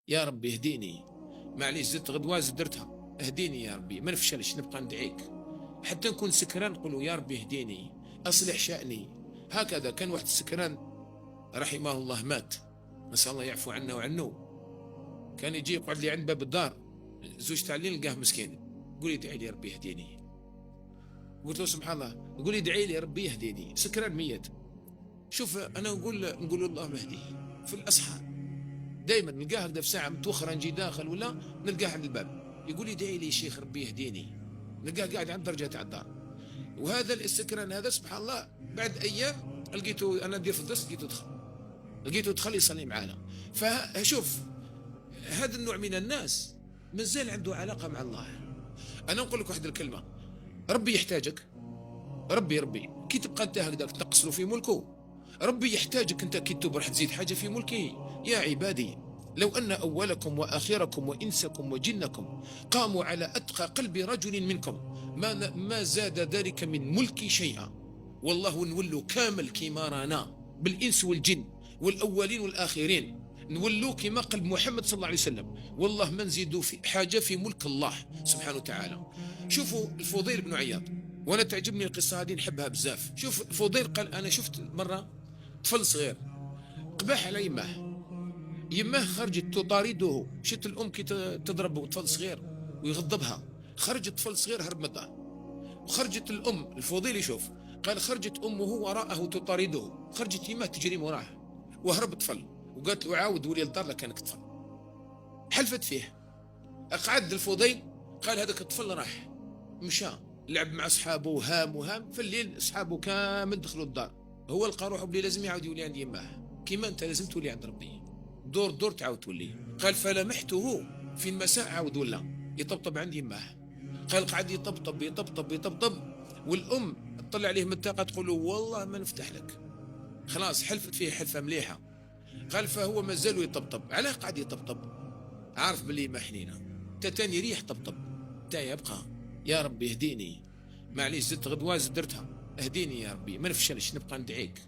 يا ربي اهديني، معليش زدت غدوة درتها، اهديني يا ربي ما نفشلش، نبقى ندعيك حتى نكون سكران نقولوا يا ربي اهديني اصلح شأني. هكذا كان واحد السكران رحمه الله مات، نسأل الله يعفو عنا وعنه، كان يجي يقعد لي عند باب الدار، زوج تاع الليل نلقاه مسكين يقول لي ادعي لي ربي يهديني. قلت له سبحان الله، يقول لي ادعي لي ربي يهديني، سكران ميت. شوف انا نقول الله مهدي في الاسحار، دائما نلقاه هكذا في ساعه متوخره نجي داخل ولا نلقاه عند الباب يقول لي ادعي لي شيخ ربي يهديني، نلقاه قاعد عند درجه تاع الدار. وهذا الاستكران هذا سبحان الله بعد ايام لقيته انا ندير في الدرس لقيته دخل يصلي معنا. فشوف هذا النوع من الناس مازال عنده علاقه مع الله. انا نقول لك واحد الكلمه، ربي يحتاجك، ربي كي تبقى انت هكذا تنقص له في ملكه، ربي يحتاجك انت كي تتوب راح تزيد حاجه في ملكه. يا عبادي لو ان اولكم واخركم وانسكم وجنكم قاموا على اتقى قلب رجل منكم ما زاد ذلك من ملكي شيئا، والله نولوا كامل كيما رانا بالانس والجن والاولين والاخرين، نولوا كما قلب محمد صلى الله عليه وسلم، والله ما نزيدوا في حاجه في ملك الله سبحانه وتعالى. شوفوا الفضيل بن عياض، وانا تعجبني القصه هذه نحبها بزاف. شوف الفضيل قال انا شفت مره طفل صغير قباح على يماه خرجت تطارده، مشيت الام كي تضرب طفل صغير ويغضبها، خرج الطفل صغير هرب من الدار، وخرجت الام. الفضيل يشوف قال خرجت امه وراءه تطارده، خرجت يماه تجري وراه وهرب الطفل، وقالت له عاود ولي الدار لكانك طفل. حلفت فيه، اقعد الفضيل قال هذاك الطفل راح مشى لعب مع اصحابه وهام في الليل اصحابه كامل دخلوا الدار، هو لقى روحه بلي لازم يعاود يولي عند يماه، كيما انت لازم تولي عند ربي، دور تعاود تولي. قال فلمحته في المساء عاود ولا يطبطب عند يماه، قال قعد يطبطب والام تطلع عليه من الطاقه تقول له والله ما نفتح لك، خلاص حلفت فيه حلفه مليحه. قال فهو مازال يطبطب، علاه قاعد يطبطب؟ عارف باللي ما حنينه، تاني ريح طبطب تا يبقى يا ربي اهديني، معليش زدت غدوه درتها، اهديني يا ربي ما نفشلش، نبقى ندعيك.